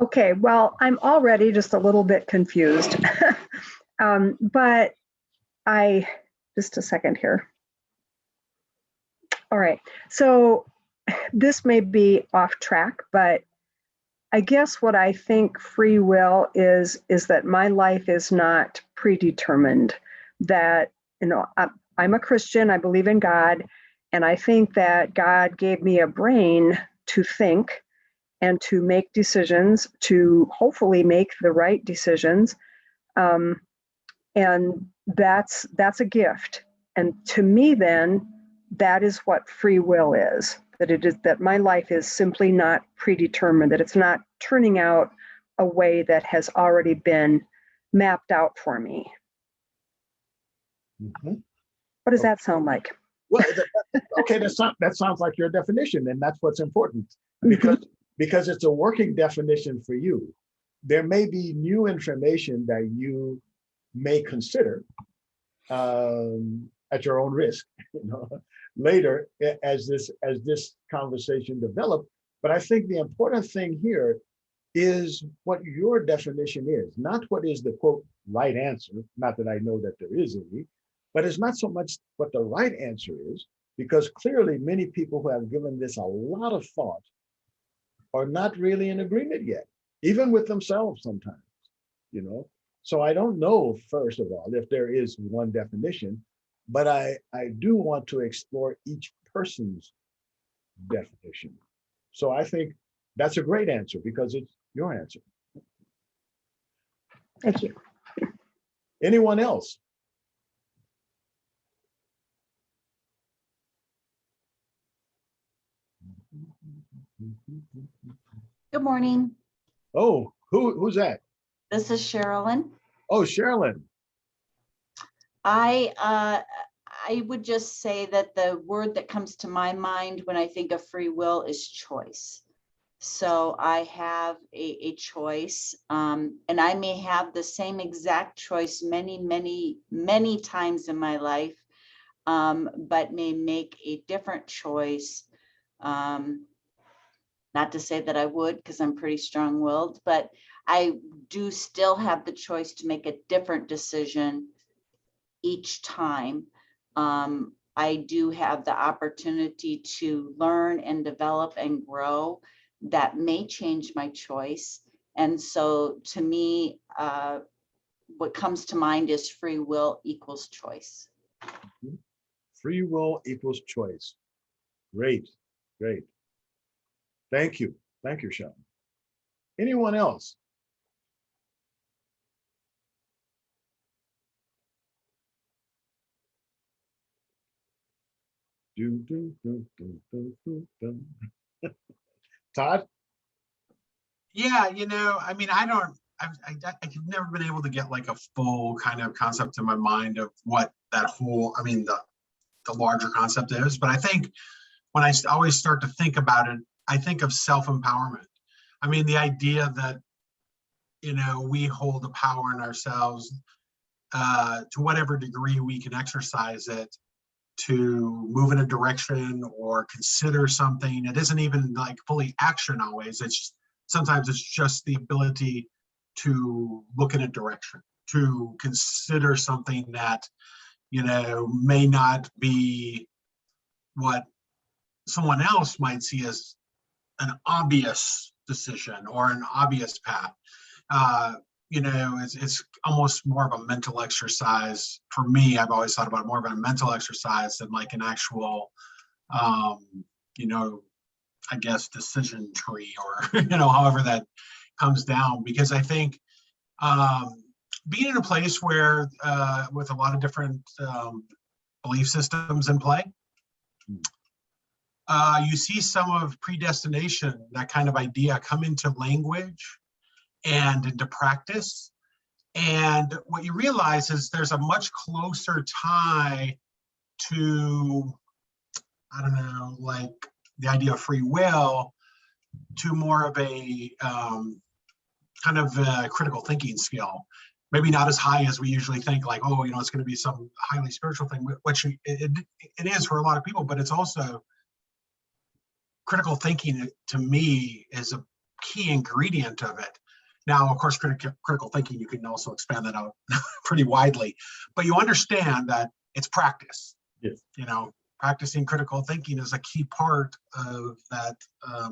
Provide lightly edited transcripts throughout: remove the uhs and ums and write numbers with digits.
Okay, well, I'm already just a little bit confused. But just a second here. All right, so this may be off track, but I guess what I think free will is that my life is not predetermined. That, I'm a Christian, I believe in God, and I think that God gave me a brain to think and to make decisions, to hopefully make the right decisions. Um, and that's a gift. And to me, then, that is what free will is. That it is that my life is simply not predetermined. That it's not turning out a way that has already been mapped out for me. Mm-hmm. What does that sound like? Well, okay, that sounds like your definition, and that's what's important, because because it's a working definition for you. There may be new information that you may consider at your own risk, later as this conversation develops. But I think the important thing here is what your definition is, not what is the quote right answer. Not that I know that there is any, but it's not so much what the right answer is, because clearly many people who have given this a lot of thought are not really in agreement yet, even with themselves sometimes. So I don't know, first of all, if there is one definition, but I do want to explore each person's definition. So I think that's a great answer, because it's your answer. Thank you. Anyone else? Good morning. Oh, who's that? This is Sherilyn. Oh, Sherilyn. I would just say that the word that comes to my mind when I think of free will is choice. So I have a choice, and I may have the same exact choice many, many, many times in my life, but may make a different choice. Not to say that I would, because I'm pretty strong-willed, but I do still have the choice to make a different decision each time. I do have the opportunity to learn and develop and grow. That may change my choice. And so to me, what comes to mind is free will equals choice. Free will equals choice. Great, great. Thank you. Thank you, Sean. Anyone else? Todd? Yeah, I mean, I've never been able to get like a full kind of concept in my mind of what that whole, the larger concept is. But I think when I always start to think about it, I think of self-empowerment. I mean, the idea that, we hold the power in ourselves to whatever degree we can exercise it to move in a direction or consider something. It isn't even like fully action always. Sometimes it's just the ability to look in a direction, to consider something that, may not be what someone else might see as an obvious decision or an obvious path. It's almost more of a mental exercise for me. I've always thought about it more of a mental exercise than like an actual, I guess, decision tree or, however that comes down. Because I think being in a place where with a lot of different belief systems in play, you see some of predestination, that kind of idea, come into language and into practice. And what you realize is there's a much closer tie to, I don't know, like the idea of free will to more of a kind of a critical thinking skill. Maybe not as high as we usually think, like, oh, it's going to be some highly spiritual thing, which it is for a lot of people, but it's also critical thinking, to me, is a key ingredient of it. Now, of course, critical thinking, you can also expand that out pretty widely, but you understand that it's practice. Yes. You know, practicing critical thinking is a key part of that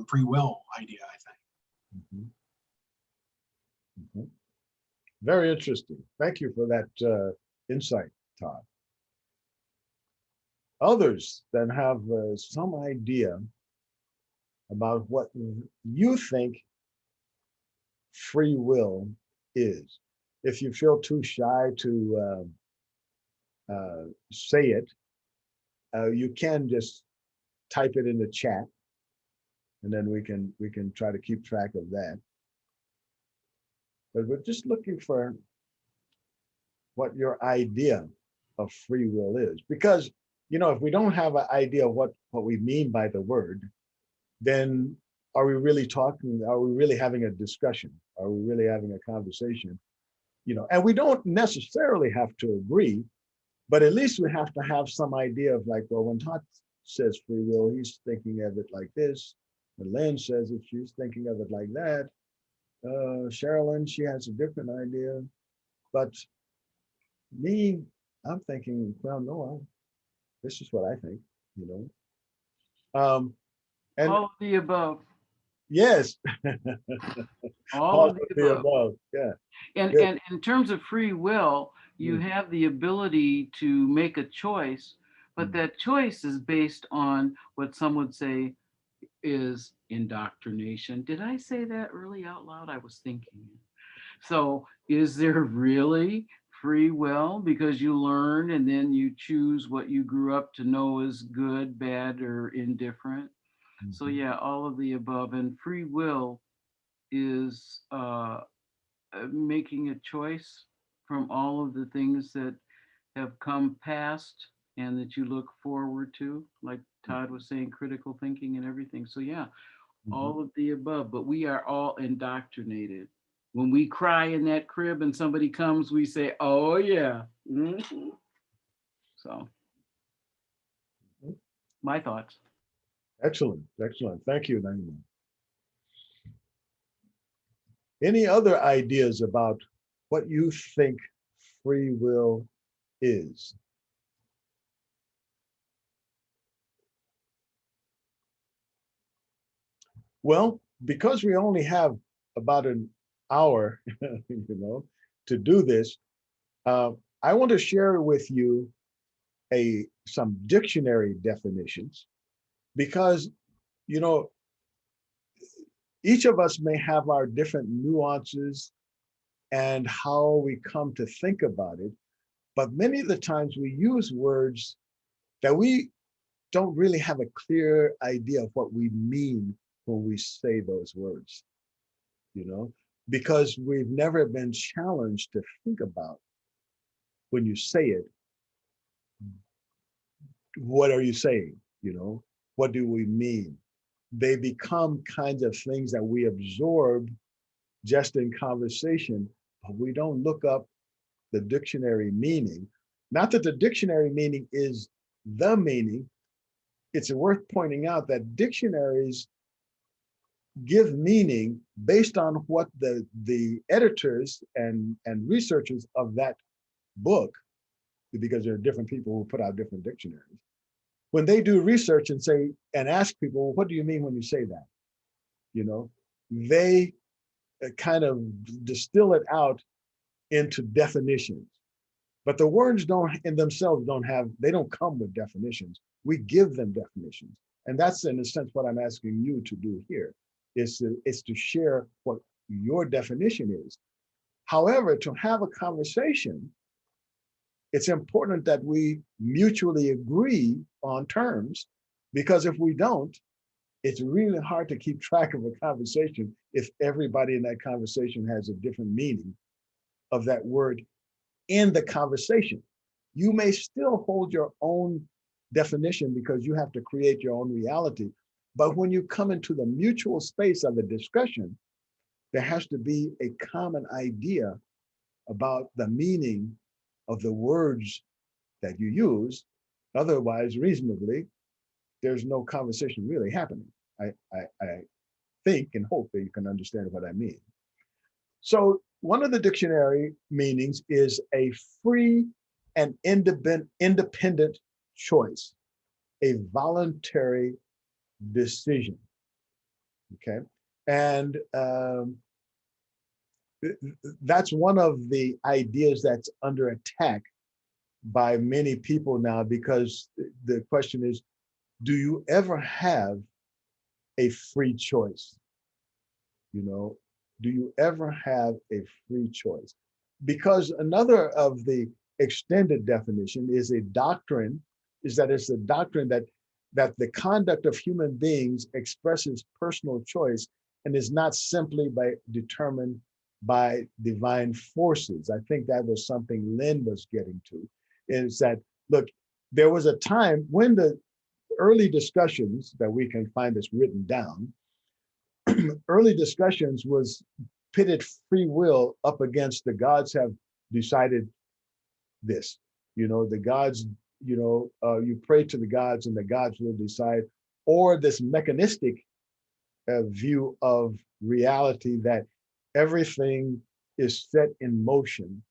free will idea, I think. Mm-hmm. Mm-hmm. Very interesting. Thank you for that insight, Todd. Others then have some idea about what you think free will is. If you feel too shy to say it, you can just type it in the chat, and then we can try to keep track of that. But we're just looking for what your idea of free will is, because if we don't have an idea of what we mean by the word, then are we really talking? Are we really having a discussion? Are we really having a conversation? And we don't necessarily have to agree, but at least we have to have some idea of, like, well, when Todd says free will, he's thinking of it like this. When Lynn says it, she's thinking of it like that. Sherilyn, she has a different idea. But me, I'm thinking, well, no, this is what I think, And all of the above. yes, All of the above. above. Yeah. And in terms of free will, you have the ability to make a choice, but that choice is based on what some would say is indoctrination. Did I say that really out loud? I was thinking. So is there really free will because you learn and then you choose what you grew up to know is good, bad, or indifferent? So yeah, all of the above. And free will is making a choice from all of the things that have come past and that you look forward to, like Todd was saying, critical thinking and everything. So yeah, all of the above, but we are all indoctrinated. When we cry in that crib and somebody comes, we say, oh yeah. So my thoughts. Excellent. Thank you, Naima. Any other ideas about what you think free will is? Well, because we only have about an hour, to do this, I want to share with you some dictionary definitions, because each of us may have our different nuances and how we come to think about it, but many of the times we use words that we don't really have a clear idea of what we mean when we say those words, because we've never been challenged to think about, when you say it, what are you saying? What do we mean? They become kinds of things that we absorb just in conversation, but we don't look up the dictionary meaning. Not that the dictionary meaning is the meaning. It's worth pointing out that dictionaries give meaning based on what the editors and researchers of that book, because there are different people who put out different dictionaries, when they do research and ask people, what do you mean when you say that? They kind of distill it out into definitions. But the words in themselves don't come with definitions. We give them definitions. And that's, in a sense, what I'm asking you to do here, is to share what your definition is. However, to have a conversation, it's important that we mutually agree on terms, because if we don't, it's really hard to keep track of a conversation if everybody in that conversation has a different meaning of that word in the conversation. You may still hold your own definition because you have to create your own reality. But when you come into the mutual space of a discussion, there has to be a common idea about the meaning of the words that you use. Otherwise, reasonably, there's no conversation really happening. I think and hope that you can understand what I mean. So one of the dictionary meanings is a free and independent choice, a voluntary decision. Okay, and that's one of the ideas that's under attack by many people now, because the question is, do you ever have a free choice? You know, do you ever have a free choice? Because another of the extended definition is a doctrine, is that it's a doctrine that the conduct of human beings expresses personal choice and is not simply determined by divine forces. I think that was something Lynn was getting to, is that, look, there was a time when the early discussions that we can find this written down, early discussions was pitted free will up against the gods have decided this. You know, the gods, you pray to the gods and the gods will decide, or this mechanistic view of reality that everything is set in motion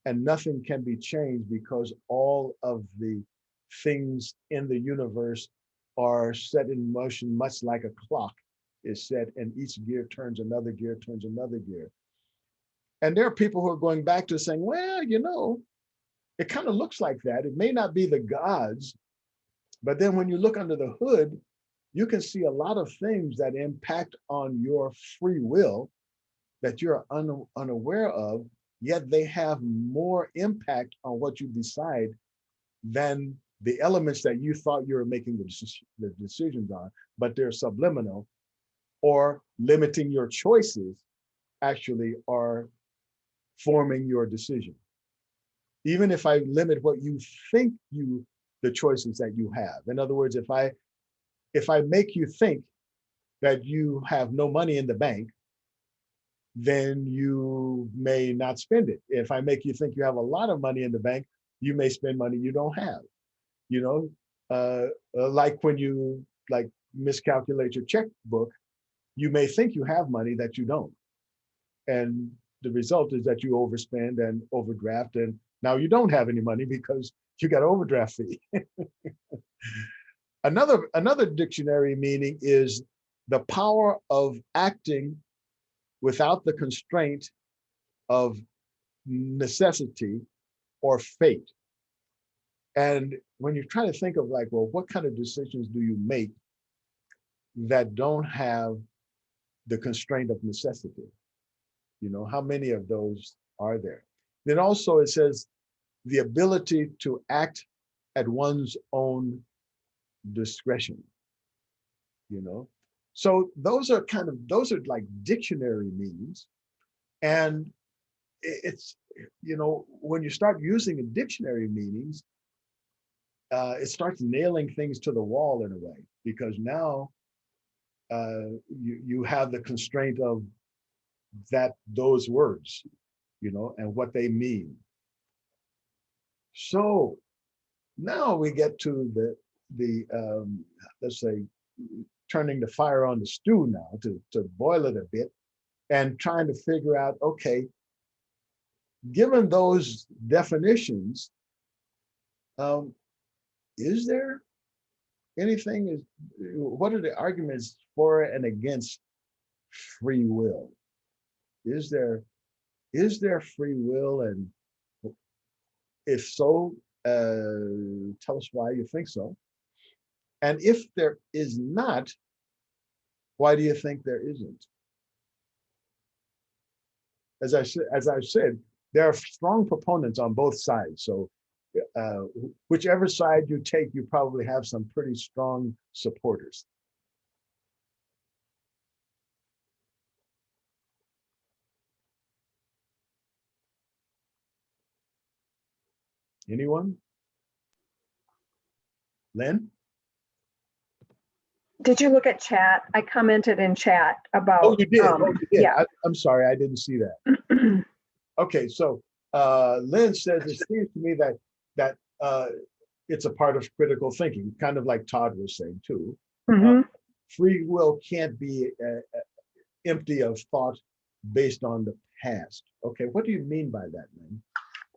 and nothing can be changed because all of the things in the universe are set in motion, much like a clock is set, and each gear turns another gear, turns another gear. And there are people who are going back to saying, well, it kind of looks like that. It may not be the gods, but then when you look under the hood, you can see a lot of things that impact on your free will that you're unaware of, yet they have more impact on what you decide than the elements that you thought you were making the decisions on, but they're subliminal, or limiting your choices actually are forming your decision. Even if I limit what you think the choices that you have. In other words, if I make you think that you have no money in the bank, then you may not spend it. If I make you think you have a lot of money in the bank, you may spend money you don't have. Like when you miscalculate your checkbook, you may think you have money that you don't. And the result is that you overspend and overdraft, and now you don't have any money because you got an overdraft fee. Another dictionary meaning is the power of acting without the constraint of necessity or fate. And when you try to think of what kind of decisions do you make that don't have the constraint of necessity? How many of those are there? Then also it says the ability to act at one's own discretion. So those are like dictionary meanings. And it's, when you start using a dictionary meanings, it starts nailing things to the wall in a way, because now you have the constraint of those words, and what they mean. So now we get to the let's say, turning the fire on the stew now to boil it a bit, and trying to figure out, okay, given those definitions, is there anything, what are the arguments for and against free will? Is there free will? And if so, tell us why you think so. And if there is not, why do you think there isn't? As I've said, there are strong proponents on both sides. So whichever side you take, you probably have some pretty strong supporters. Anyone? Lynn? Did you look at chat? I commented in chat about. Oh, you did. You did. Yeah. I'm sorry, I didn't see that. Okay, so Lynn says it seems to me that it's a part of critical thinking, kind of like Todd was saying too. Mm-hmm. Free will can't be empty of thought based on the past. Okay, what do you mean by that, man?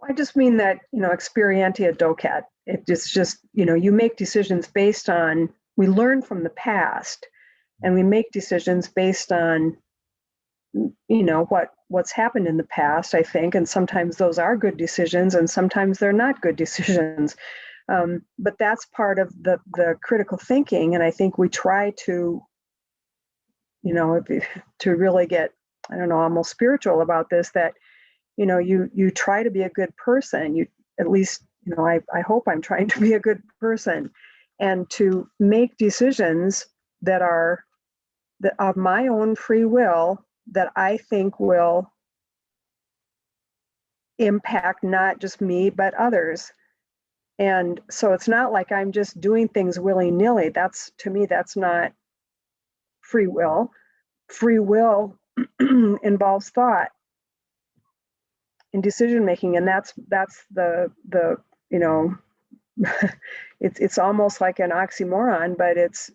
I just mean that, experientia docet. It's just, you make decisions based on, we learn from the past and we make decisions based on, what's happened in the past, I think. And sometimes those are good decisions and sometimes they're not good decisions. But that's part of the critical thinking. And I think we try to, to really get, I don't know, almost spiritual about this, that, you try to be a good person. You, at least, I hope I'm trying to be a good person and to make decisions that are of my own free will that I think will impact not just me, but others. And so it's not like I'm just doing things willy-nilly. That's, to me, that's not free will. Free will involves thought and decision making, and that's the it's almost like an oxymoron, but it's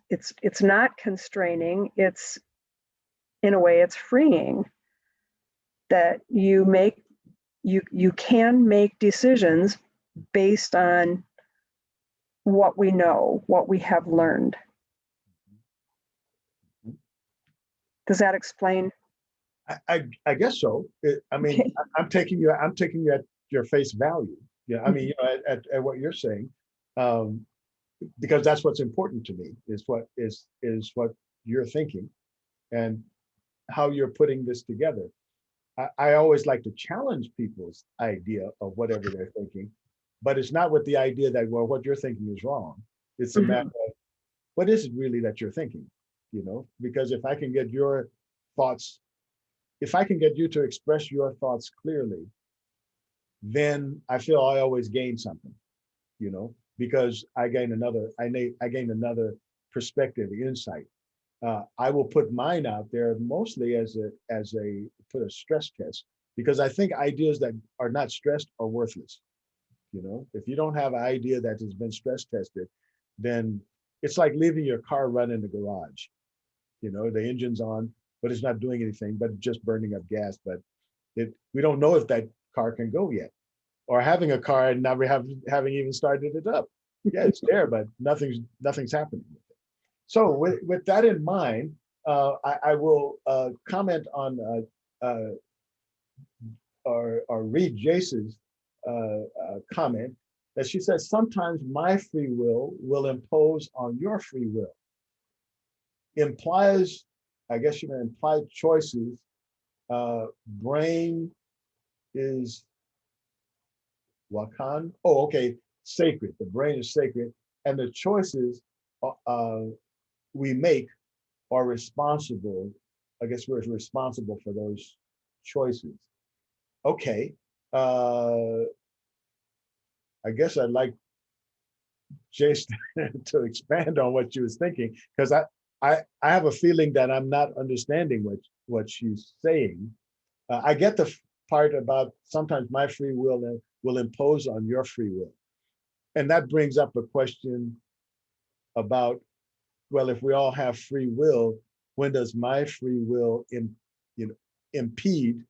not constraining. It's, in a way, it's freeing, that you can make decisions based on what we know, what we have learned. Does that explain? I guess so. I mean, Okay. I'm taking you at your face value. Yeah, I mean, at what you're saying, because that's what's important to me is what you're thinking, and how you're putting this together. I always like to challenge people's idea of whatever they're thinking, but it's not with the idea that, well, what you're thinking is wrong. It's a matter of what is it really that you're thinking, because if I can get your thoughts, if I can get you to express your thoughts clearly, then I feel I always gain something, because I gain another perspective, insight. I will put mine out there mostly as a stress test, because I think ideas that are not stressed are worthless. If you don't have an idea that has been stress tested, then it's like leaving your car running in the garage. The engine's on, but it's not doing anything, but just burning up gas. But we don't know if that car can go yet, or having a car and not having even started it up. Yeah, it's there, but nothing's happening with it. So with that in mind, I will comment on or read Jace's comment, that she says, sometimes my free will impose on your free will. Implies, I guess you can imply choices. Brain is wakan. Oh, okay, sacred. The brain is sacred, and the choices we make are responsible. I guess we're responsible for those choices. Okay. I guess I'd like Jace to expand on what you was thinking, because I have a feeling that I'm not understanding what she's saying. I get the part about sometimes my free will impose on your free will. And that brings up a question about, well, if we all have free will, when does my free will impede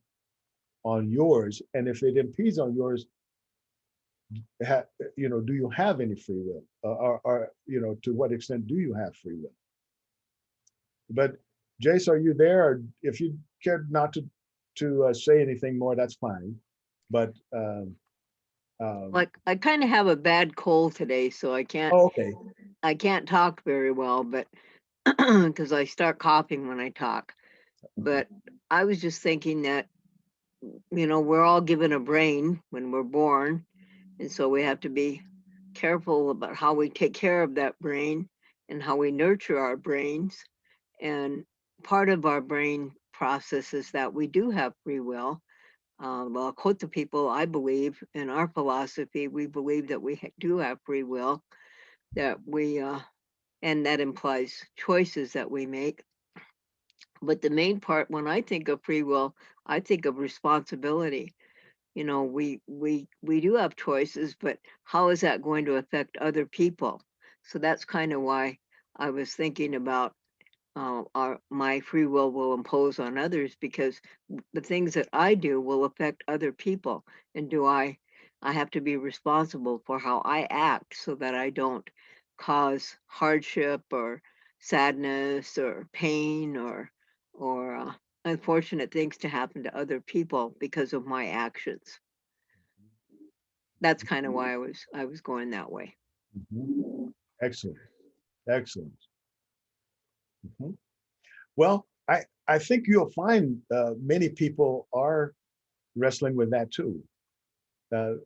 on yours? And if it impedes on yours, do you have any free will? Or to what extent do you have free will? But Jace, are you there? Or if you care not to say anything more, that's fine. But like I kind of have a bad cold today, so I can't. Oh, okay. I can't talk very well, but because I start coughing when I talk. But I was just thinking that we're all given a brain when we're born, and so we have to be careful about how we take care of that brain and how we nurture our brains. And part of our brain process is that we do have free will. Well, I'll quote the people. I believe in our philosophy, we believe that we do have free will, that we, and that implies choices that we make. But the main part, when I think of free will, I think of responsibility. We do have choices, but how is that going to affect other people? So that's kind of why I was thinking about my free will impose on others, because the things that I do will affect other people. And I have to be responsible for how I act so that I don't cause hardship or sadness or pain or unfortunate things to happen to other people because of my actions. That's kind of why I was going that way. Mhm. Excellent, excellent. Mhm. Well, I think you'll find many people are wrestling with that too.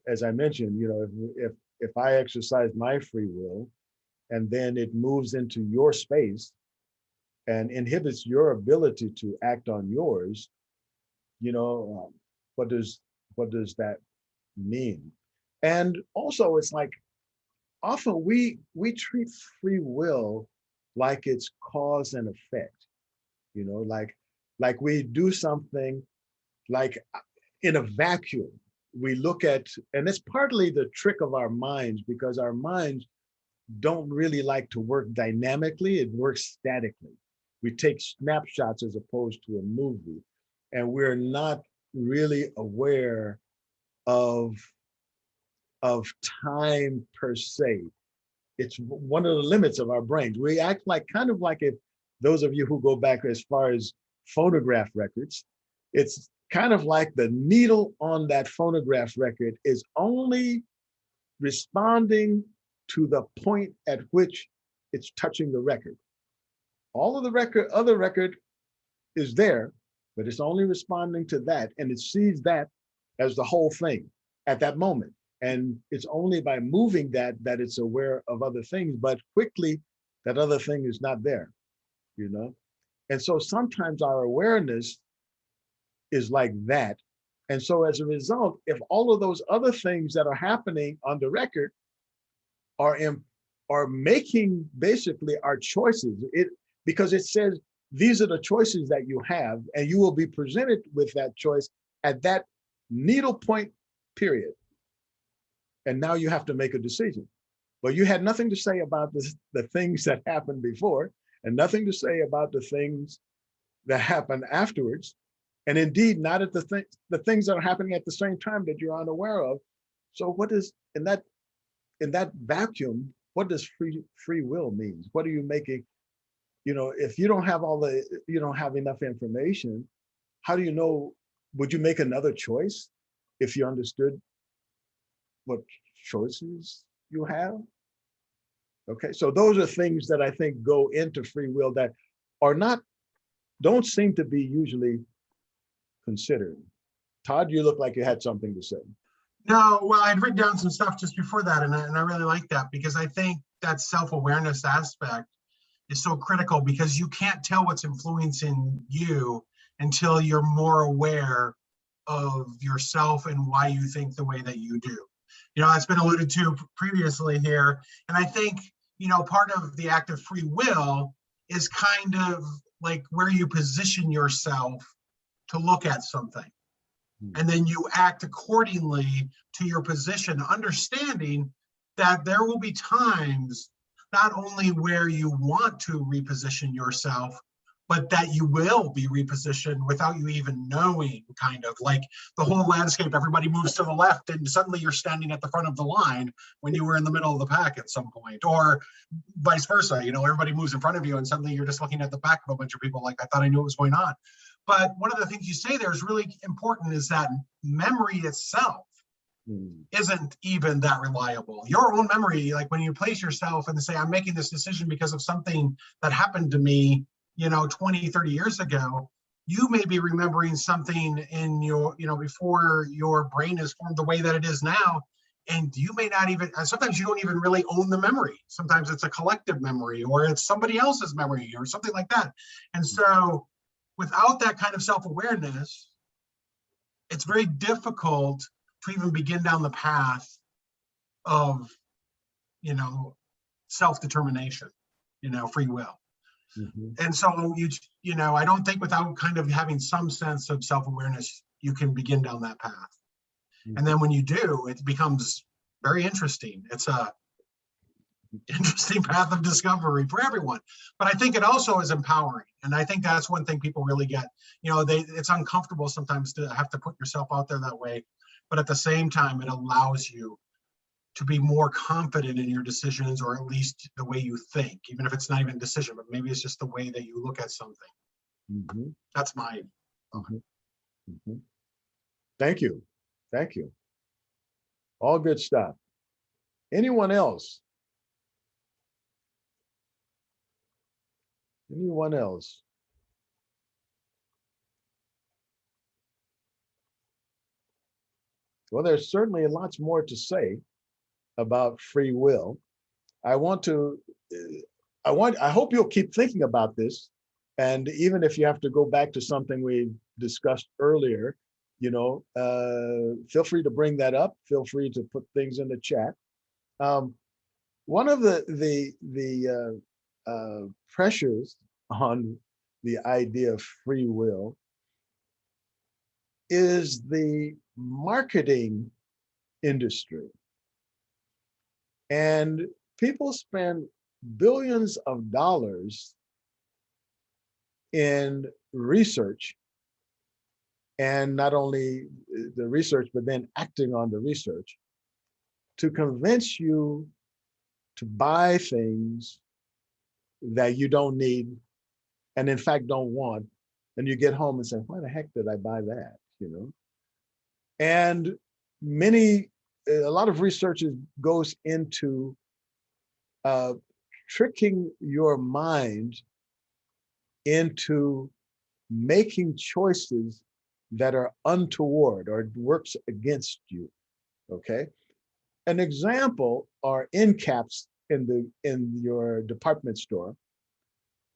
As I mentioned, you know, if I exercise my free will and then it moves into your space and inhibits your ability to act on yours, you know, what does that mean? And also, it's like often we treat free will like it's cause and effect. You know, like we do something like in a vacuum. We look at, and it's partly the trick of our minds because our minds don't really like to work dynamically, it works statically. We take snapshots as opposed to a movie, and we're not really aware of of time per se. It's one of the limits of our brains. We act like kind of like if those of you who go back as far as phonograph records, it's kind of like the needle on that phonograph record is only responding to the point at which it's touching the record. All of the other record is there, but it's only responding to that, and it sees that as the whole thing at that moment. And it's only by moving that it's aware of other things, but quickly that other thing is not there, you know? And so sometimes our awareness is like that. And so as a result, if all of those other things that are happening on the record are making basically our choices, because it says these are the choices that you have, and you will be presented with that choice at that needle point period. And now you have to make a decision. But you had nothing to say about the things that happened before, and nothing to say about the things that happened afterwards. And indeed, not at the things that are happening at the same time that you're unaware of. So what is in that vacuum, what does free will mean? What are you making? You know, if you don't have you don't have enough information, how do you know? Would you make another choice if you understood what choices you have? Okay, so those are things that I think go into free will that don't seem to be usually considered. Todd, you look like you had something to say. No, well, I'd written down some stuff just before that, and I really like that because I think that self-awareness aspect is so critical because you can't tell what's influencing you until you're more aware of yourself and why you think the way that you do. You know, that's been alluded to previously here. And I think, you know, part of the act of free will is kind of like where you position yourself to look at something. And then you act accordingly to your position, understanding that there will be times not only where you want to reposition yourself, but that you will be repositioned without you even knowing, kind of like the whole landscape, everybody moves to the left and suddenly you're standing at the front of the line when you were in the middle of the pack at some point, or vice versa. You know, everybody moves in front of you and suddenly you're just looking at the back of a bunch of people like, I thought I knew what was going on. But one of the things you say there is really important is that memory itself isn't even that reliable. Your own memory, like when you place yourself and say, I'm making this decision because of something that happened to me, you know, 20, 30 years ago, you may be remembering something in your, you know, before your brain is formed the way that it is now. And you may not even, and sometimes you don't even really own the memory. Sometimes it's a collective memory or it's somebody else's memory or something like that. And so without that kind of self-awareness, it's very difficult to even begin down the path of, you know, self-determination, you know, free will. And so you know, I don't think without kind of having some sense of self-awareness, you can begin down that path. And then when you do, it becomes very interesting. It's interesting path of discovery for everyone. But I think it also is empowering. And I think that's one thing people really get. You know, it's uncomfortable sometimes to have to put yourself out there that way. But at the same time, it allows you to be more confident in your decisions, or at least the way you think, even if it's not even a decision, but maybe it's just the way that you look at something. Mhm, That's my. mhm, mhm. Thank you. Thank you. All good stuff. Anyone else? Anyone else? Well, there's certainly lots more to say about free will. I want to, I hope you'll keep thinking about this. And even if you have to go back to something we discussed earlier, feel free to bring that up. Feel free to put things in the chat. One of the pressures on the idea of free will is the marketing industry. And people spend billions of dollars in research, and not only the research, but then acting on the research to convince you to buy things that you don't need and in fact don't want. And you get home and say, why the heck did I buy that? And a lot of research goes into tricking your mind into making choices that are untoward or works against you. Okay. An example are end caps in your department store,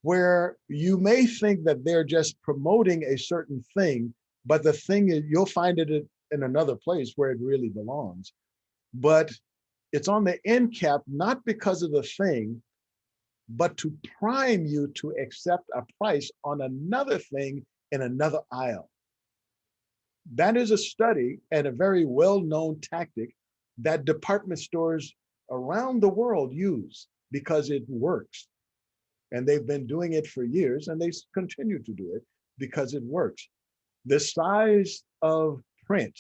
where you may think that they're just promoting a certain thing, but the thing is, you'll find it in another place where it really belongs. But it's on the end cap, not because of the thing, but to prime you to accept a price on another thing in another aisle. That is a study and a very well-known tactic that department stores around the world use because it works. And they've been doing it for years, and they continue to do it because it works. The size of print,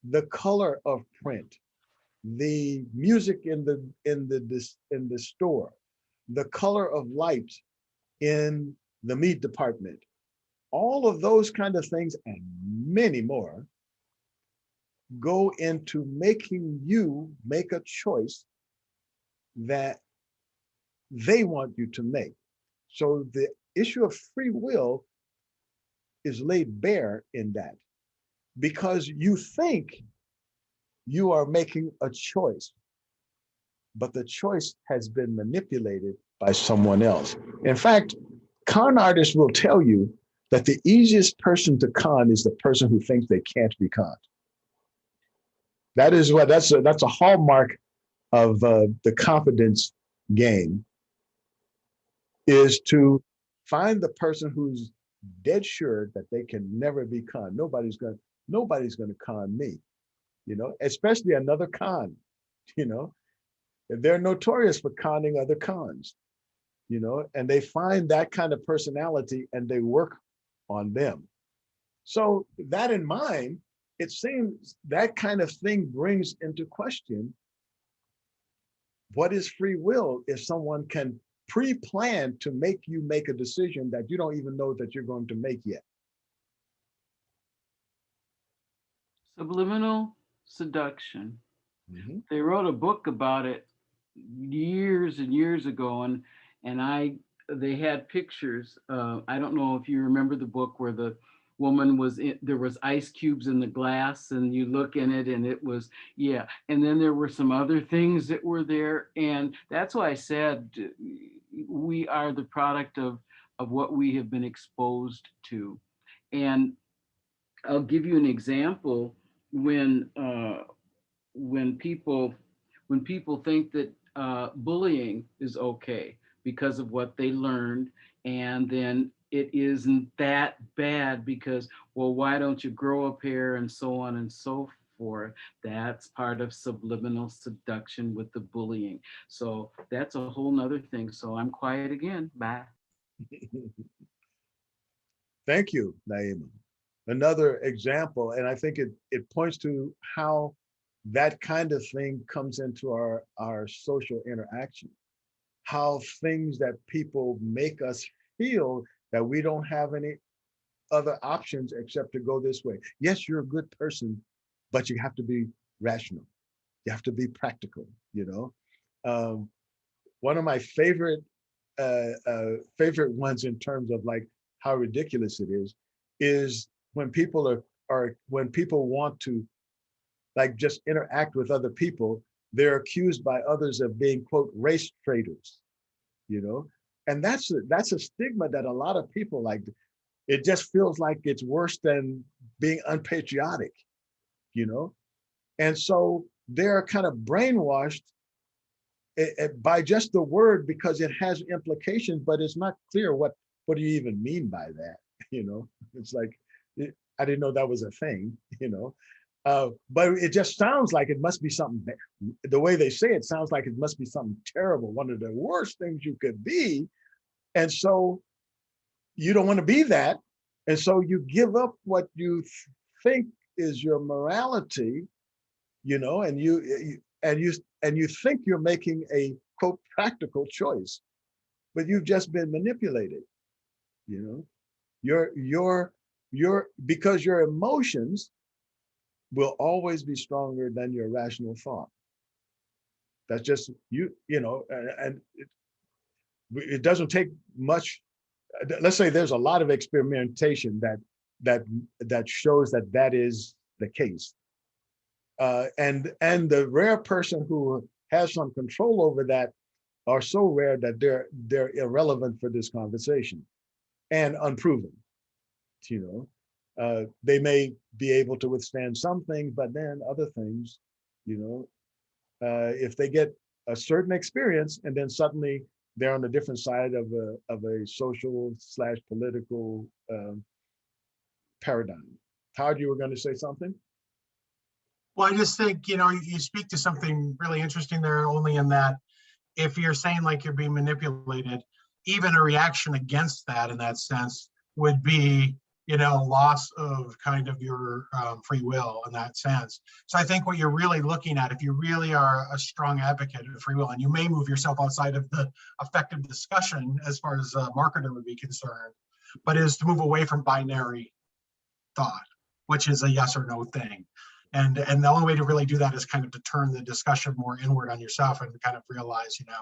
the color of print, the music in the store, the color of light in the meat department, all of those kind of things and many more go into making you make a choice that they want you to make. So the issue of free will is laid bare in that, because you think you are making a choice, but the choice has been manipulated by someone else. In fact, con artists will tell you that the easiest person to con is the person who thinks they can't be conned. That's a hallmark of the confidence game, is to find the person who's dead sure that they can never be conned. Nobody's going to con me, especially another con. They're notorious for conning other cons, and they find that kind of personality and they work on them. So that in mind, it seems that kind of thing brings into question, what is free will if someone can pre-plan to make you make a decision that you don't even know that you're going to make yet? Subliminal seduction. Mm-hmm. They wrote a book about it years and years ago, and they had pictures. I don't know if you remember the book where the woman there was ice cubes in the glass, and you look in it and it was, yeah. And then there were some other things that were there. And that's why I said we are the product of what we have been exposed to. And I'll give you an example. When people think that bullying is okay because of what they learned, and then it isn't that bad because, well, why don't you grow a pair, and so on and so for. That's part of subliminal seduction with the bullying. So that's a whole nother thing. So I'm quiet again. Bye. Thank you, Naima. Another example, and I think it points to how that kind of thing comes into our social interaction. How things that people make us feel that we don't have any other options except to go this way. Yes, you're a good person, but you have to be rational. You have to be practical, you know? One of my favorite ones in terms of like how ridiculous it is when people are when people want to like just interact with other people, they're accused by others of being, quote, race traitors, you know? And that's a stigma that a lot of people like. It just feels like it's worse than being unpatriotic, you know? And so they're kind of brainwashed by just the word because it has implications, but it's not clear what do you even mean by that, you know? It's like, I didn't know that was a thing, you know? But it just sounds like it must be something, the way they say it sounds like it must be something terrible, one of the worst things you could be. And so you don't want to be that. And so you give up what you think is your morality, you know, and you think you're making a, quote, practical choice, but you've just been manipulated, you know. Because your emotions will always be stronger than your rational thought. That's just you know, and it doesn't take much. Let's say there's a lot of experimentation that shows that is the case. And the rare person who has some control over that are so rare that they're irrelevant for this conversation and unproven, you know. They may be able to withstand some things, but then other things, you know, if they get a certain experience and then suddenly they're on a different side of a social / political paradigm. Todd, you were going to say something? Well, I just think, you know, you speak to something really interesting there, only in that if you're saying like you're being manipulated, even a reaction against that in that sense would be, you know, loss of kind of your free will in that sense. So I think what you're really looking at, if you really are a strong advocate of free will, and you may move yourself outside of the effective discussion as far as a marketer would be concerned, but is to move away from binary thought, which is a yes or no thing. And the only way to really do that is kind of to turn the discussion more inward on yourself and kind of realize, you know,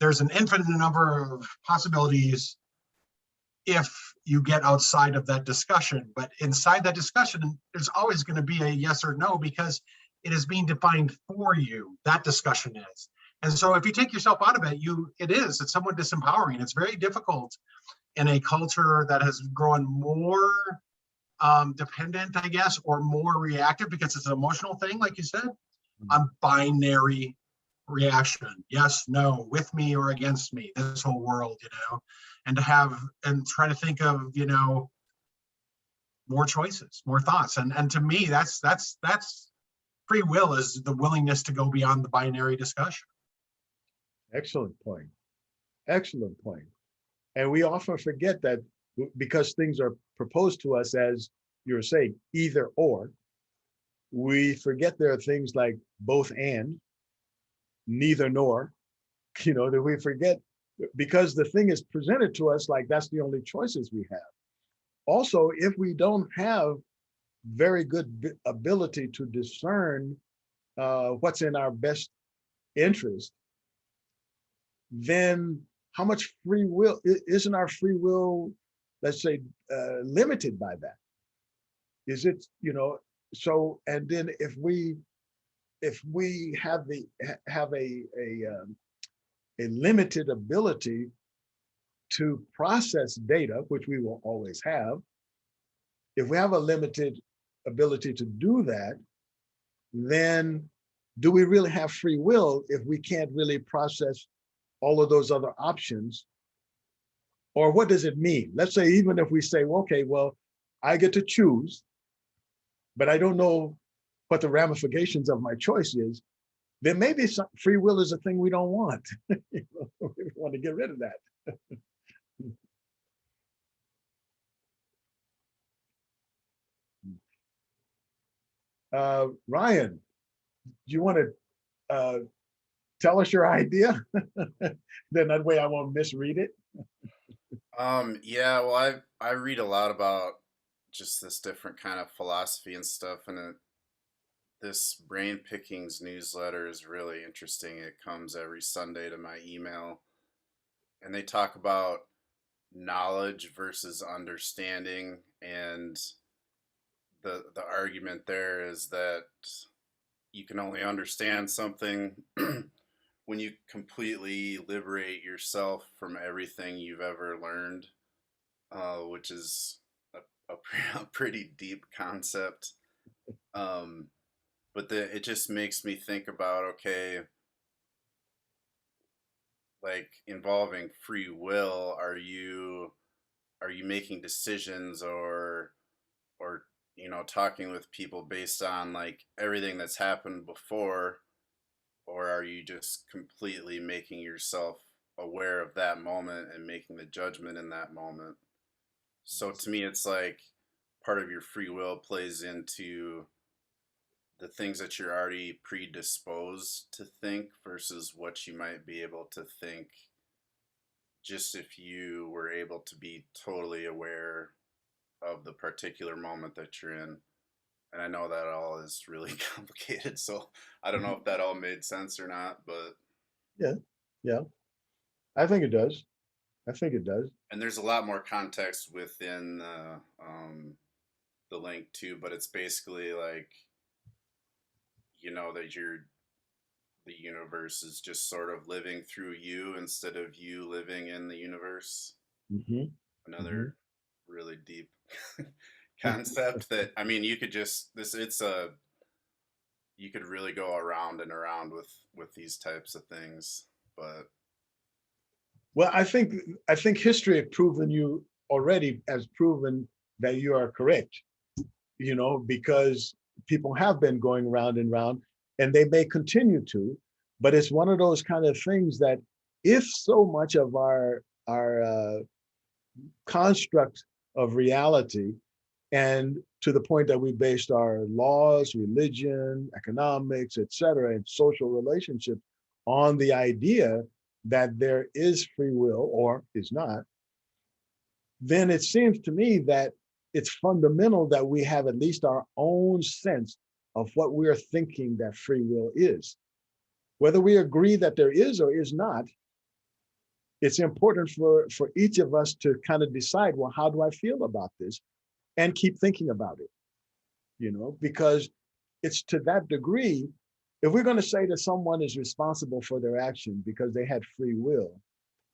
there's an infinite number of possibilities if you get outside of that discussion. But inside that discussion, there's always going to be a yes or no because it is being defined for you. That discussion is. And so if you take yourself out of it, it's somewhat disempowering. It's very difficult in a culture that has grown more dependent, I guess, or more reactive because it's an emotional thing, like you said, on binary reaction, yes, no, with me or against me, this whole world, you know, and try to think of, you know, more choices, more thoughts. And to me, that's free will, is the willingness to go beyond the binary discussion. Excellent point. Excellent point. And we often forget that because things are proposed to us as you're saying, either or, we forget there are things like both and, neither nor, you know, that we forget because the thing is presented to us like that's the only choices we have. Also, if we don't have very good ability to discern what's in our best interest, then how much free will, isn't our free will, let's say, limited by that? Is it, you know, so, and then if we have a limited ability to process data, which we will always have, if we have a limited ability to do that, then do we really have free will if we can't really process all of those other options? Or what does it mean? Let's say, even if we say, well, okay, well, I get to choose, but I don't know what the ramifications of my choice is, then maybe some, free will is a thing we don't want. We want to get rid of that. Ryan, do you want to tell us your idea? Then that way I won't misread it. Yeah, well, I read a lot about just this different kind of philosophy and stuff, and this Brain Pickings newsletter is really interesting. It comes every Sunday to my email, and they talk about knowledge versus understanding, and the argument there is that you can only understand something when you completely liberate yourself from everything you've ever learned, which is a pretty deep concept. But it just makes me think about, okay, like involving free will, are you making decisions or talking with people based on like everything that's happened before, or are you just completely making yourself aware of that moment and making the judgment in that moment? So to me, it's like part of your free will plays into the things that you're already predisposed to think versus what you might be able to think just if you were able to be totally aware of the particular moment that you're in. And I know that all is really complicated, so I don't know if that all made sense or not, but Yeah, yeah, I think it does. I think it does. and there's a lot more context within the link too, but it's basically like that the universe is just sort of living through you instead of you living in the universe. Hmm. Another really deep concept that, I mean, you could just this it's a you could really go around and around with these types of things, but Well, I think history has proven you already has proven that you are correct. Because people have been going round and round, and they may continue to, but it's one of those kind of things that if so much of our construct of reality, and to the point that we based our laws, religion, economics, etc., and social relationships on the idea that there is free will or is not, then it seems to me that it's fundamental that we have at least our own sense of what we're thinking that free will is. Whether we agree that there is or is not, it's important for each of us to kind of decide, well, how do I feel about this? And keep thinking about it, because it's to that degree, if we're going to say that someone is responsible for their action because they had free will,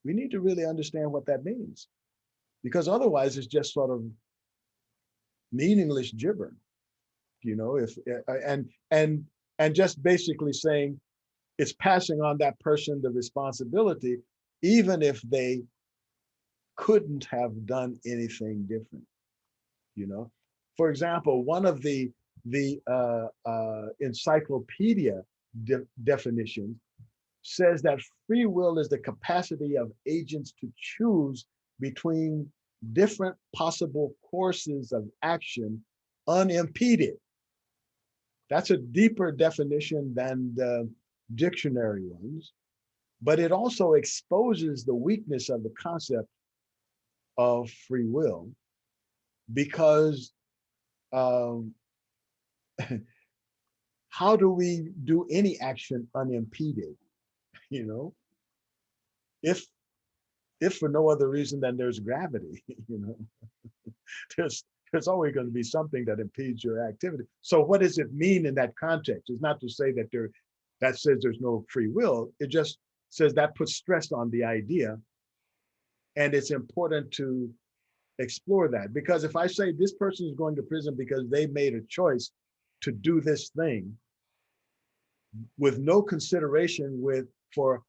we need to really understand what that means. Because otherwise it's just sort of meaningless gibbering, if and just basically saying it's passing on that person the responsibility, even if they couldn't have done anything different. For example, one of the encyclopedia definitions says that free will is the capacity of agents to choose between different possible courses of action unimpeded. That's a deeper definition than the dictionary ones, but it also exposes the weakness of the concept of free will, because how do we do any action unimpeded? If for no other reason than there's gravity, there's always going to be something that impedes your activity. So what does it mean in that context? It's not to say that that says there's no free will. It just says that puts stress on the idea, and it's important to explore that. Because if I say this person is going to prison because they made a choice to do this thing with no consideration for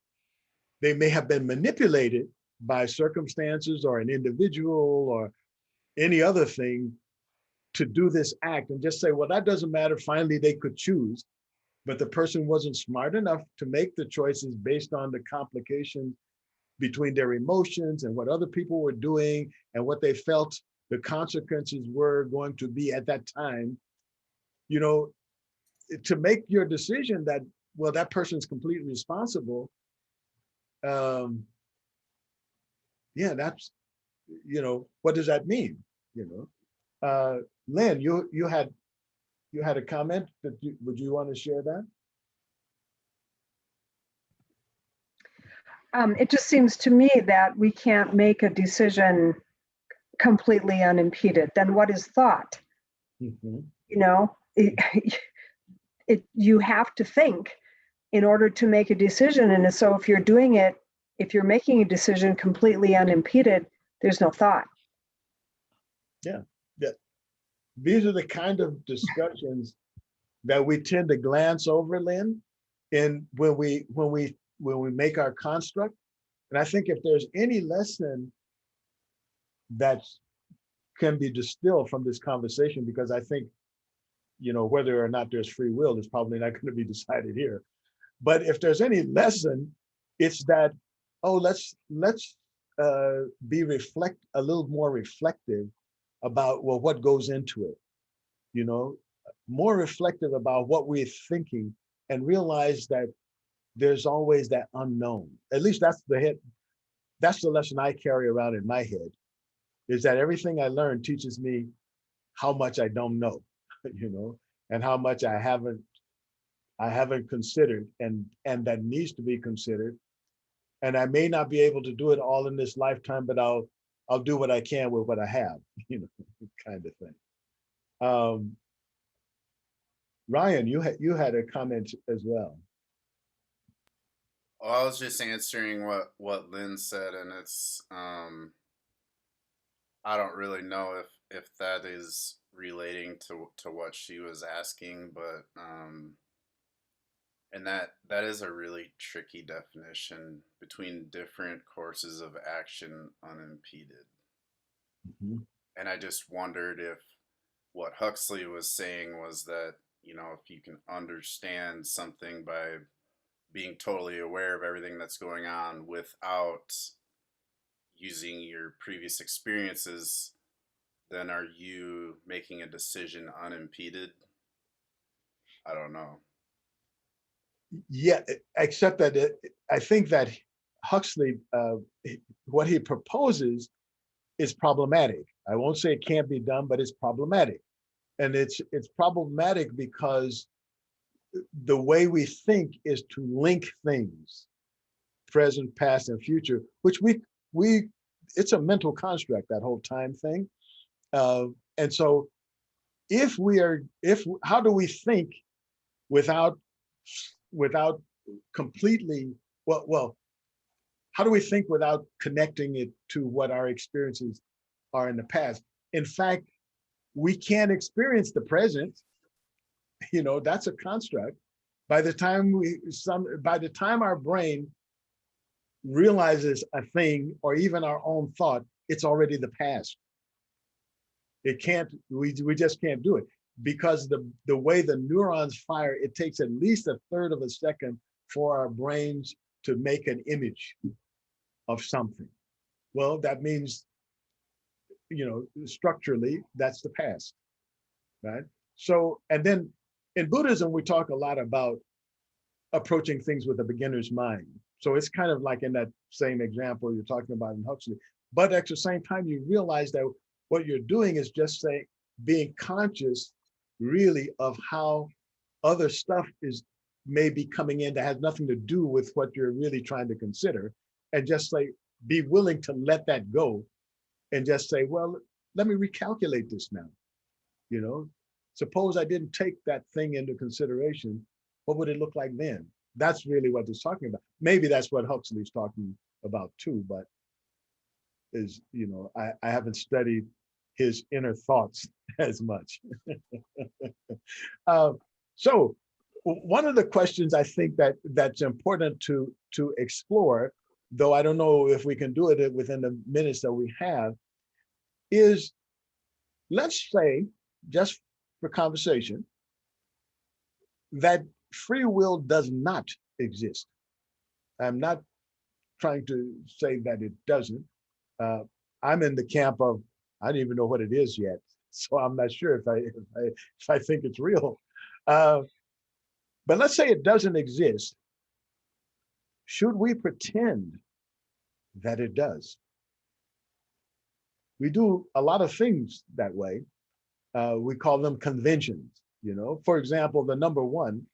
they may have been manipulated by circumstances or an individual or any other thing to do this act and just say, well, that doesn't matter. Finally, they could choose, but the person wasn't smart enough to make the choices based on the complications between their emotions and what other people were doing and what they felt the consequences were going to be at that time. You know, to make your decision that, well, that person's completely responsible. Yeah, that's, you know, what does that mean? You know, Lynn, you had a comment that would you want to share that? It just seems to me that we can't make a decision completely unimpeded. Then what is thought? Mm-hmm. You know, you have to think in order to make a decision. And so if you're making a decision completely unimpeded, there's no thought. Yeah. These are the kind of discussions that we tend to glance over, Lynn, and when we make our construct. And I think if there's any lesson that can be distilled from this conversation, because I think, you know, whether or not there's free will is probably not going to be decided here. But if there's any lesson, it's that, oh, let's be a little more reflective about, well, what goes into it, you know, more reflective about what we're thinking and realize that there's always that unknown. At least that's the lesson I carry around in my head, is that everything I learn teaches me how much I don't know, you know, and how much I haven't considered and that needs to be considered. And I may not be able to do it all in this lifetime, but I'll do what I can with what I have, you know, kind of thing. Ryan, you had a comment as well. Well, I was just answering what Lynn said, and it's I don't really know if that is relating to what she was asking, but and that is a really tricky definition between different courses of action unimpeded. Mm-hmm. And I just wondered if what Huxley was saying was that, you know, if you can understand something by being totally aware of everything that's going on without using your previous experiences, then are you making a decision unimpeded? I don't know. Yeah, except that I think that Huxley, what he proposes is problematic. I won't say it can't be done, but it's problematic. And it's problematic because the way we think is to link things, present, past, and future, which we it's a mental construct, that whole time thing. And so how do we think without completely, well, how do we think without connecting it to what our experiences are in the past? In fact, we can't experience the present. You know, that's a construct. By the time our brain realizes a thing or even our own thought, it's already the past. We just can't do it, because the way the neurons fire, it takes at least a third of a second for our brains to make an image of something. Well, that means, you know, structurally, that's the past, right? So, and then in Buddhism, we talk a lot about approaching things with a beginner's mind. So it's kind of like in that same example you're talking about in Huxley. But at the same time, you realize that what you're doing is just being conscious really of how other stuff may be coming in that has nothing to do with what you're really trying to consider, and just be willing to let that go and just say, well, let me recalculate this now. You know, suppose I didn't take that thing into consideration, what would it look like then? That's really what it's talking about. Maybe that's what Huxley's talking about too, but you know, I haven't studied his inner thoughts as much. So one of the questions I think that's important to explore, though I don't know if we can do it within the minutes that we have, is, let's say just for conversation, that free will does not exist. I'm not trying to say that it doesn't. I'm in the camp of, I don't even know what it is yet, so I'm not sure if I think it's real. But let's say it doesn't exist. Should we pretend that it does? We do a lot of things that way. We call them conventions. You know, for example, the number one,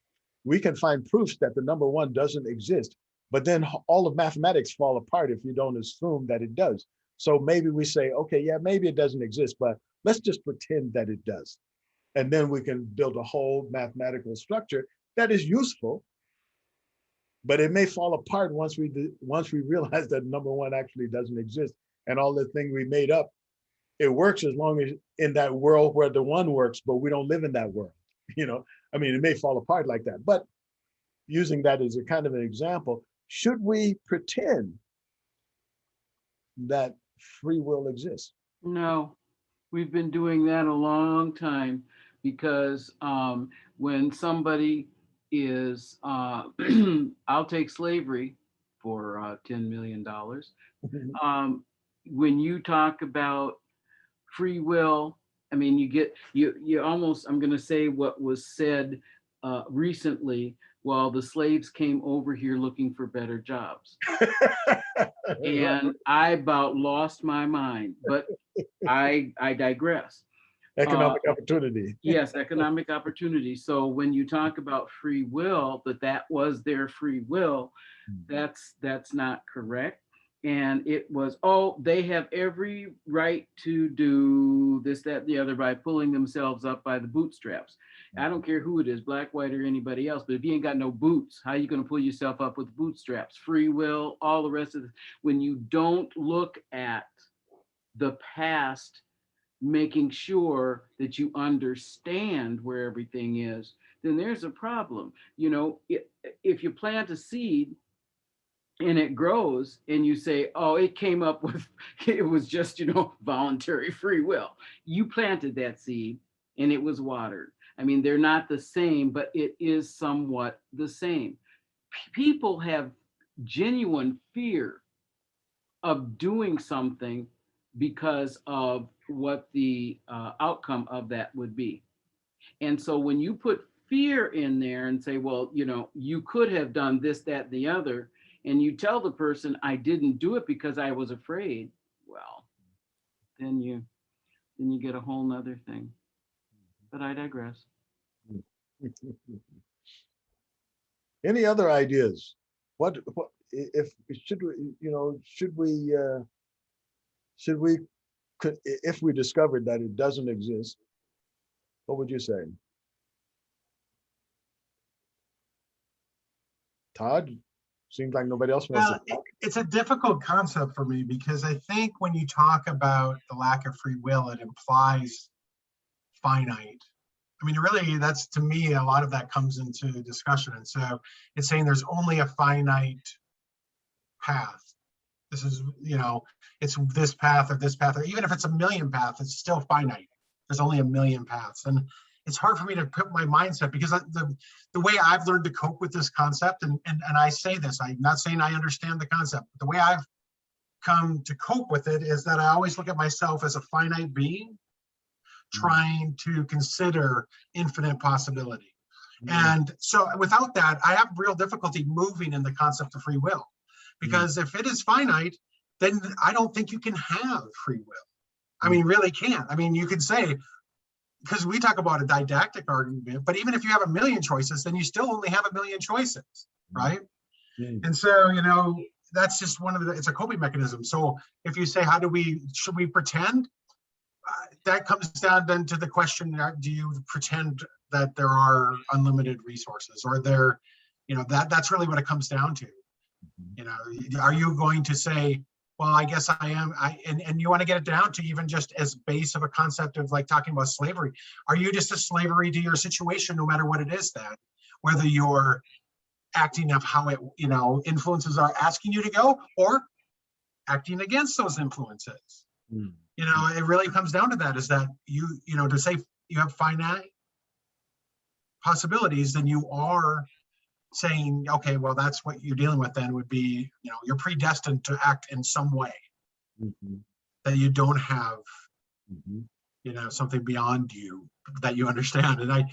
we can find proofs that the number one doesn't exist, but then all of mathematics fall apart if you don't assume that it does. So maybe we say, okay, yeah, maybe it doesn't exist, but let's just pretend that it does. And then we can build a whole mathematical structure that is useful, but it may fall apart once we realize that number one actually doesn't exist. And all the thing we made up, it works as long as in that world where the one works, but we don't live in that world. You know, I mean, it may fall apart like that, but using that as a kind of an example, should we pretend that free will exists? No, we've been doing that a long time, because when somebody is, I'll take slavery for $10 million. When you talk about free will, I mean, you almost, I'm going to say what was said recently, while the slaves came over here looking for better jobs. And I about lost my mind, but I digress. Economic opportunity. Yes, economic opportunity. So when you talk about free will, that was their free will, that's not correct. And it was, oh, they have every right to do this, that, and the other by pulling themselves up by the bootstraps. I don't care who it is, black, white, or anybody else, but if you ain't got no boots, how are you going to pull yourself up with bootstraps? Free will, all the rest of it. When you don't look at the past, making sure that you understand where everything is, then there's a problem. You know, if you plant a seed and it grows and you say, oh, it came up with, it was just, voluntary free will. You planted that seed and it was watered. I mean, they're not the same, but it is somewhat the same. People have genuine fear of doing something because of what the outcome of that would be. And so when you put fear in there and say, well, you could have done this, that, and the other, and you tell the person, I didn't do it because I was afraid, well, then you get a whole nother thing. But I digress. Any other ideas? What if should we if we discovered that it doesn't exist, what would you say? Todd? Seems like nobody else wants to talk. It's a difficult concept for me, because I think when you talk about the lack of free will, it implies finite. I mean, really, that's, to me, a lot of that comes into discussion. And so it's saying there's only a finite path. This is, it's this path, or even if it's a million paths, it's still finite. There's only a million paths. And it's hard for me to put my mindset, because the way I've learned to cope with this concept, and I say this, I'm not saying I understand the concept, but the way I've come to cope with it is that I always look at myself as a finite being trying to consider infinite possibility. And so without that, I have real difficulty moving in the concept of free will, because if it is finite, then I don't think you can have free will. I mean, really can't. I mean, you could say, because we talk about a didactic argument, but even if you have a million choices, then you still only have a million choices, right? And so, that's just it's a coping mechanism. So if you say, should we pretend? That comes down then to the question, do you pretend that there are unlimited resources, or that's really what it comes down to. Are you going to say, well, I guess I am, and you want to get it down to even just as base of a concept of like talking about slavery. Are you just a slavery to your situation, no matter what it is then, whether you're acting of how it, influences are asking you to go, or acting against those influences? It really comes down to that, is that to say you have finite possibilities, then you are saying, okay, well, that's what you're dealing with then would be, you're predestined to act in some way Mhm, that you don't have, mhm. something beyond you that you understand. And I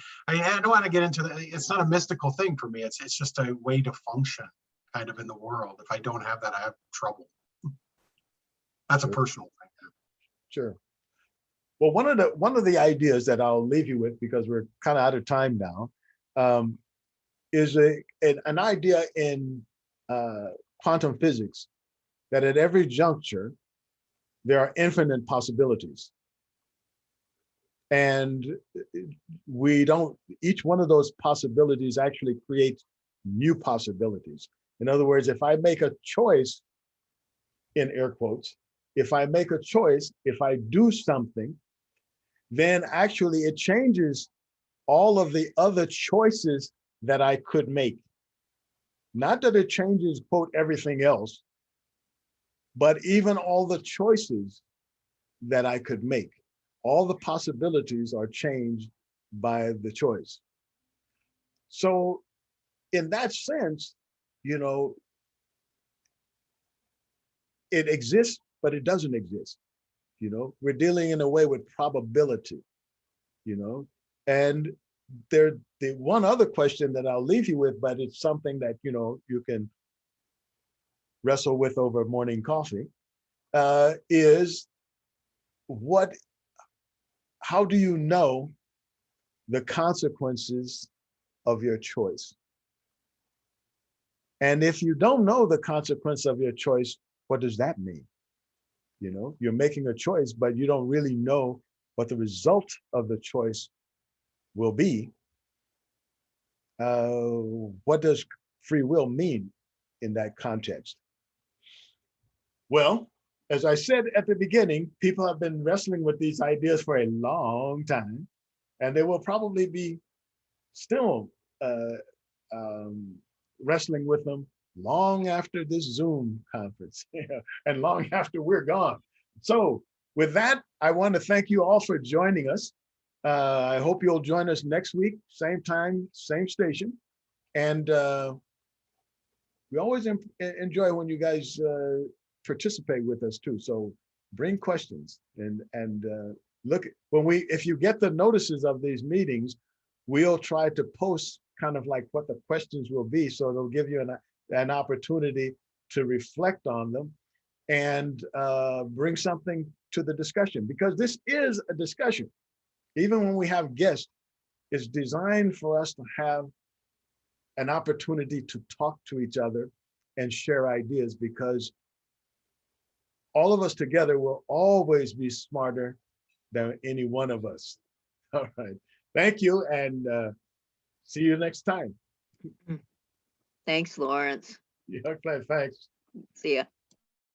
don't want to get into that. It's not a mystical thing for me. It's just a way to function kind of in the world. If I don't have that, I have trouble. That's a Sure. personal thing. Sure. Well, one of the ideas that I'll leave you with, because we're kind of out of time now, is an idea in quantum physics that at every juncture there are infinite possibilities, and each one of those possibilities actually creates new possibilities. In other words, if I make a choice, in air quotes, if I make a choice, if I do something, then actually it changes all of the other choices that I could make. Not that it changes, quote, everything else, but even all the choices that I could make. All the possibilities are changed by the choice. So in that sense, it exists, but it doesn't exist. We're dealing in a way with probability, and the one other question that I'll leave you with, but it's something that, you can wrestle with over morning coffee, is how do you know the consequences of your choice? And if you don't know the consequence of your choice, what does that mean? You're making a choice, but you don't really know what the result of the choice will be. What does free will mean in that context? Well, as I said at the beginning, people have been wrestling with these ideas for a long time, and they will probably be still wrestling with them long after this Zoom conference and long after we're gone. So with that, I want to thank you all for joining us. I hope you'll join us next week, same time, same station. And we always enjoy when you guys participate with us too. So bring questions and look, if you get the notices of these meetings, we'll try to post kind of like what the questions will be. So it'll give you an opportunity to reflect on them and bring something to the discussion, because this is a discussion. Even when we have guests, it's designed for us to have an opportunity to talk to each other and share ideas, because all of us together will always be smarter than any one of us. All right. Thank you, and see you next time. Thanks, Lawrence. Yeah, okay, thanks. See ya.